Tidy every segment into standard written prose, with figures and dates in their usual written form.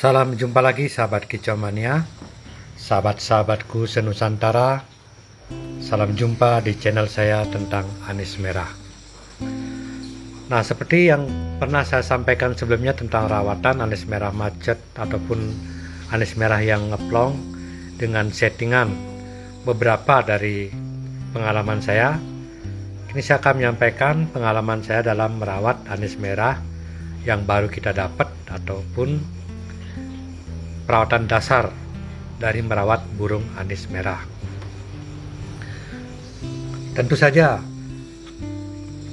Salam jumpa lagi sahabat Kicau Mania, sahabat-sahabatku senusantara. Salam jumpa di channel saya tentang anis merah. Nah, seperti yang pernah saya sampaikan sebelumnya tentang rawatan anis merah macet ataupun anis merah yang ngeplong dengan settingan beberapa dari pengalaman saya. Ini saya akan menyampaikan pengalaman saya dalam merawat anis merah yang baru kita dapat ataupun perawatan dasar dari merawat burung anis merah. Tentu saja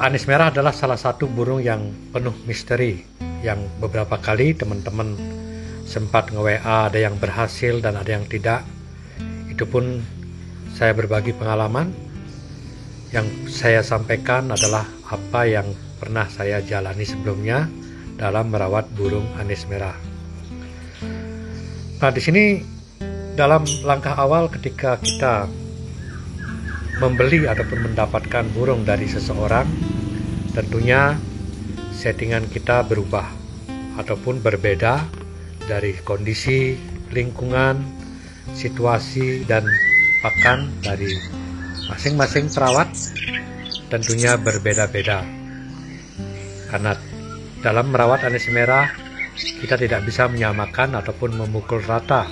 anis merah adalah salah satu burung yang penuh misteri, yang beberapa kali teman-teman sempat nge-WA, ada yang berhasil dan ada yang tidak. Itu pun saya berbagi pengalaman. Yang saya sampaikan adalah apa yang pernah saya jalani sebelumnya dalam merawat burung anis merah. Nah, di sini dalam langkah awal ketika kita membeli ataupun mendapatkan burung dari seseorang, tentunya settingan kita berubah ataupun berbeda dari kondisi lingkungan, situasi, dan pakan dari masing-masing perawat tentunya berbeda-beda. Karena dalam merawat anis merah kita tidak bisa menyamakan ataupun memukul rata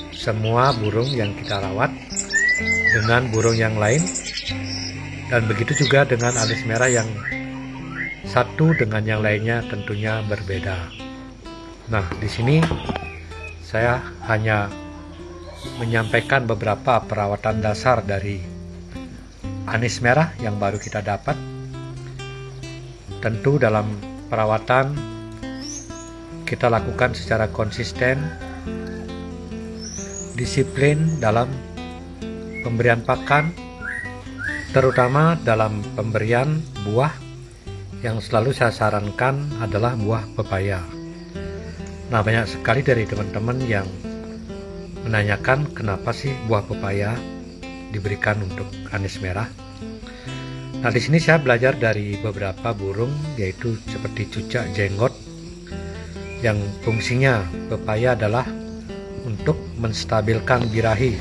semua burung yang kita rawat dengan burung yang lain, dan begitu juga dengan anis merah yang satu dengan yang lainnya tentunya berbeda. Nah, di sini saya hanya menyampaikan beberapa perawatan dasar dari anis merah yang baru kita dapat. Tentu dalam perawatan kita lakukan secara konsisten, disiplin dalam pemberian pakan, terutama dalam pemberian buah. Yang selalu saya sarankan adalah buah pepaya. Nah, banyak sekali dari teman-teman yang menanyakan kenapa sih buah pepaya diberikan untuk anis merah. Nah, di sini saya belajar dari beberapa burung, yaitu seperti cucak jenggot, yang fungsinya pepaya adalah untuk menstabilkan birahi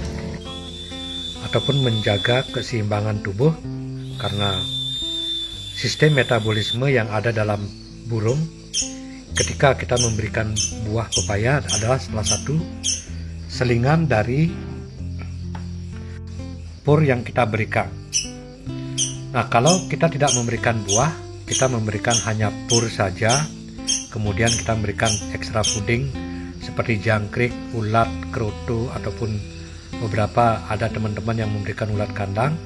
ataupun menjaga keseimbangan tubuh, karena sistem metabolisme yang ada dalam burung ketika kita memberikan buah pepaya adalah salah satu selingan dari pur yang kita berikan. Nah, kalau kita tidak memberikan buah, kita memberikan hanya pur saja, kemudian kita memberikan ekstra puding seperti jangkrik, ulat, kerutu, ataupun beberapa ada teman-teman yang memberikan ulat kandang.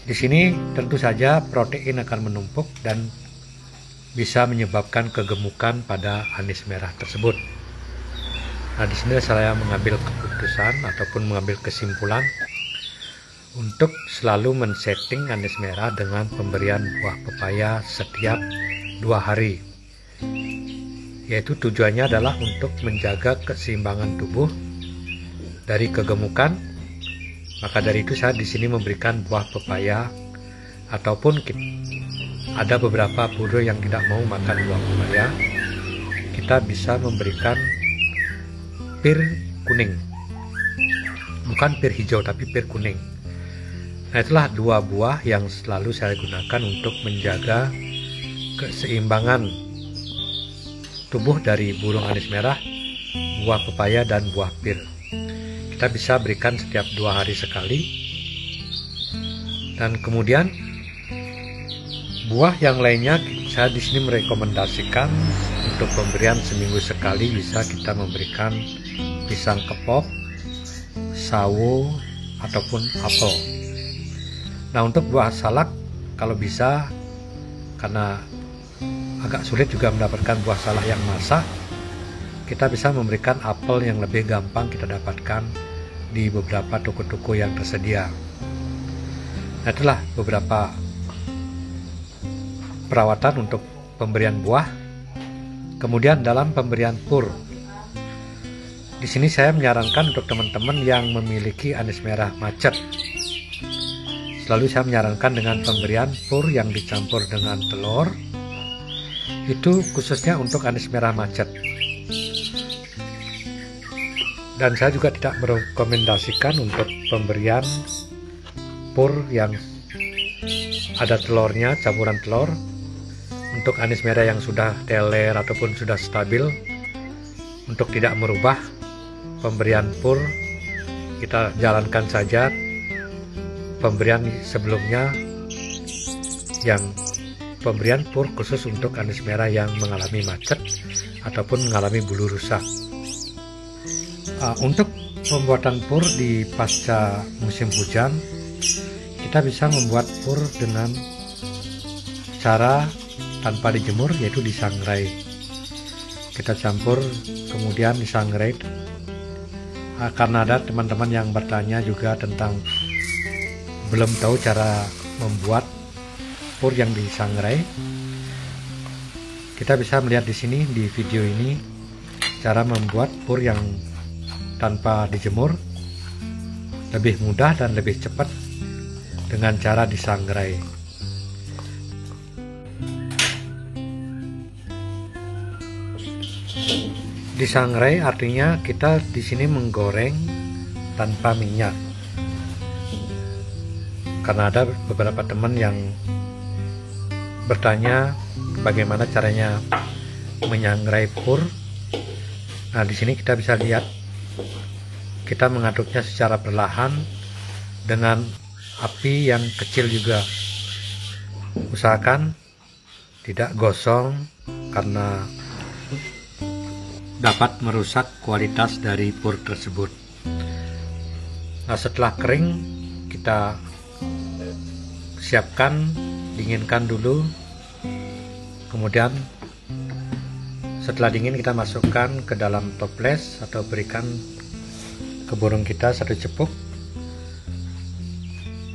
Di sini tentu saja protein akan menumpuk dan bisa menyebabkan kegemukan pada anis merah tersebut. Nah, di sini saya mengambil keputusan ataupun mengambil kesimpulan untuk selalu men-setting anis merah dengan pemberian buah pepaya setiap 2 hari. Yaitu tujuannya adalah untuk menjaga keseimbangan tubuh dari kegemukan. Maka dari itu saya di sini memberikan buah pepaya, ataupun ada beberapa burung yang tidak mau makan buah pepaya, kita bisa memberikan pir kuning. Bukan pir hijau tapi pir kuning. Nah, itulah 2 buah yang selalu saya gunakan untuk menjaga keseimbangan tubuh dari burung anis merah, buah pepaya dan buah pir. Kita bisa berikan setiap 2 hari sekali. Dan kemudian buah yang lainnya saya di sini merekomendasikan untuk pemberian seminggu sekali. Bisa kita memberikan pisang kepok, sawo, ataupun apel. Nah, untuk buah salak kalau bisa, karena agak sulit juga mendapatkan buah salak yang masak, kita bisa memberikan apel yang lebih gampang kita dapatkan di beberapa toko-toko yang tersedia. Nah, itulah beberapa perawatan untuk pemberian buah. Kemudian dalam pemberian pur, di sini saya menyarankan untuk teman-teman yang memiliki anis merah macet, selalu saya menyarankan dengan pemberian pur yang dicampur dengan telur. Itu khususnya untuk anis merah macet. Dan saya juga tidak merekomendasikan untuk pemberian pur yang ada telurnya, campuran telur. Untuk anis merah yang sudah teler ataupun sudah stabil, untuk tidak merubah pemberian pur, kita jalankan saja pemberian sebelumnya, yang pemberian pur khusus untuk anis merah yang mengalami macet ataupun mengalami bulu rusak. Untuk pembuatan pur di pasca musim hujan, kita bisa membuat pur dengan cara tanpa dijemur, yaitu disangrai. Kita campur kemudian disangrai. Karena ada teman-teman yang bertanya juga tentang belum tahu cara membuat pur yang disangrai, kita bisa melihat di sini di video ini cara membuat pur yang tanpa dijemur, lebih mudah dan lebih cepat dengan cara disangrai. Disangrai artinya kita di sini menggoreng tanpa minyak. Karena ada beberapa teman yang bertanya bagaimana caranya menyangrai pur. Nah, di sini kita bisa lihat kita mengaduknya secara perlahan dengan api yang kecil juga. Usahakan tidak gosong karena dapat merusak kualitas dari pur tersebut. Nah, setelah kering kita siapkan, dinginkan dulu. Kemudian setelah dingin kita masukkan ke dalam toples atau berikan ke burung kita 1 cepuk.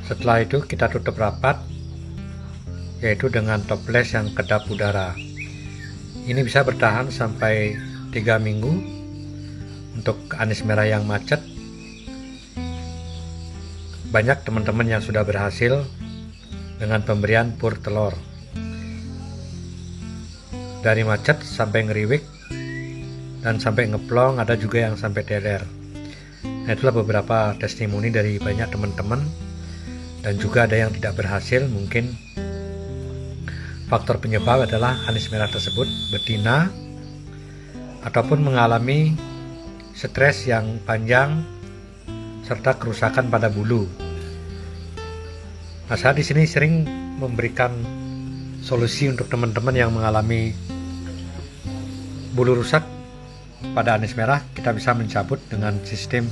Setelah itu kita tutup rapat, yaitu dengan toples yang kedap udara. Ini bisa bertahan sampai 3 minggu untuk anis merah yang macet. Banyak teman-teman yang sudah berhasil dengan pemberian pur telur. Dari macet sampai ngeriwik dan sampai ngeplong, ada juga yang sampai teler. Nah, itulah beberapa testimoni dari banyak teman-teman, dan juga ada yang tidak berhasil. Mungkin faktor penyebab adalah anis merah tersebut betina ataupun mengalami stres yang panjang serta kerusakan pada bulu. Nah, saya di sini sering memberikan solusi untuk teman-teman yang mengalami bulu rusak pada anis merah. Kita bisa mencabut dengan sistem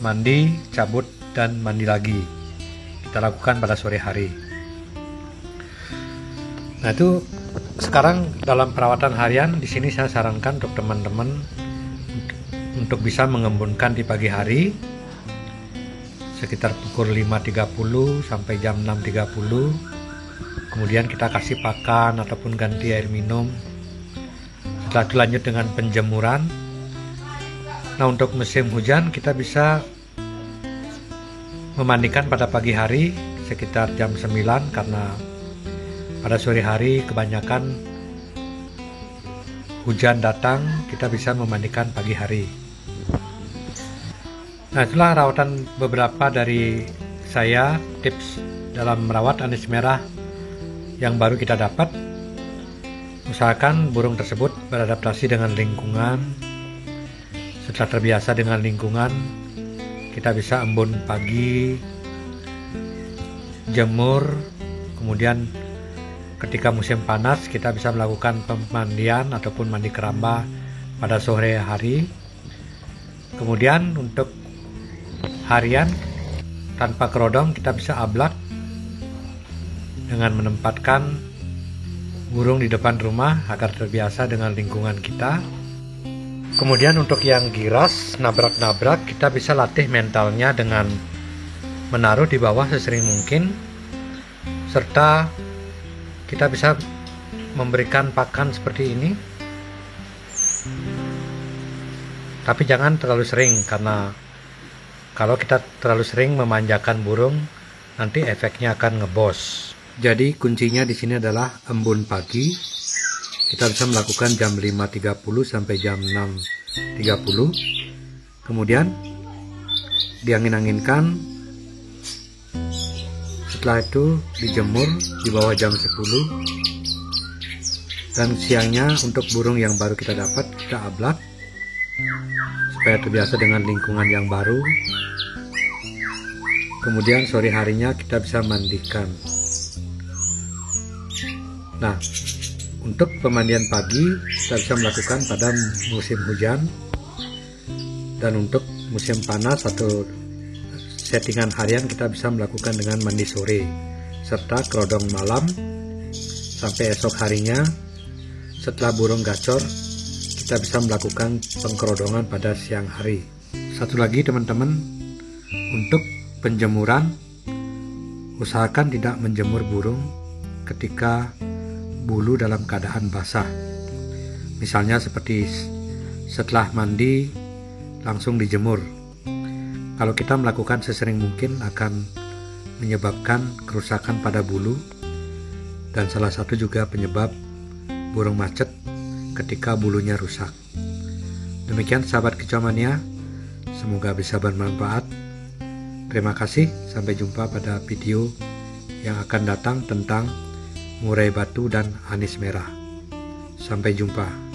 mandi, cabut, dan mandi lagi. Kita lakukan pada sore hari. Nah, itu sekarang dalam perawatan harian di sini saya sarankan untuk teman-teman untuk bisa mengembunkan di pagi hari sekitar pukul 5.30 sampai jam 6.30. Kemudian kita kasih pakan ataupun ganti air minum. Setelah itu lanjut dengan penjemuran. Nah, untuk musim hujan kita bisa memandikan pada pagi hari sekitar jam 9, karena pada sore hari kebanyakan hujan datang, kita bisa memandikan pagi hari. Nah, itulah rawatan beberapa dari saya, tips dalam merawat anis merah yang baru kita dapat. Usahakan burung tersebut beradaptasi dengan lingkungan. Setelah terbiasa dengan lingkungan, kita bisa embun pagi, jemur, kemudian ketika musim panas kita bisa melakukan pemandian ataupun mandi keramba pada sore hari. Kemudian untuk harian tanpa kerodong kita bisa ablak dengan menempatkan burung di depan rumah agar terbiasa dengan lingkungan kita. Kemudian untuk yang giras, nabrak-nabrak, kita bisa latih mentalnya dengan menaruh di bawah sesering mungkin, serta kita bisa memberikan pakan seperti ini. Tapi jangan terlalu sering, karena kalau kita terlalu sering memanjakan burung, nanti efeknya akan ngebos. Jadi kuncinya di sini adalah embun pagi. Kita bisa melakukan jam 5.30 sampai jam 6.30. Kemudian diangin-anginkan. Setelah itu dijemur di bawah jam 10. Dan siangnya untuk burung yang baru kita dapat, kita ablak supaya terbiasa dengan lingkungan yang baru. Kemudian sore harinya kita bisa mandikan. Nah, untuk pemandian pagi kita bisa melakukan pada musim hujan, dan untuk musim panas atau settingan harian kita bisa melakukan dengan mandi sore serta kerodong malam sampai esok harinya. Setelah burung gacor, kita bisa melakukan pengkerodongan pada siang hari. Satu lagi teman-teman, untuk penjemuran, usahakan tidak menjemur burung ketika bulu dalam keadaan basah. Misalnya seperti setelah mandi langsung dijemur. Kalau kita melakukan sesering mungkin akan menyebabkan kerusakan pada bulu, dan salah satu juga penyebab burung macet ketika bulunya rusak. Demikian sahabat Kicau Mania, semoga bisa bermanfaat. Terima kasih, sampai jumpa pada video yang akan datang tentang murai batu dan anis merah. Sampai jumpa.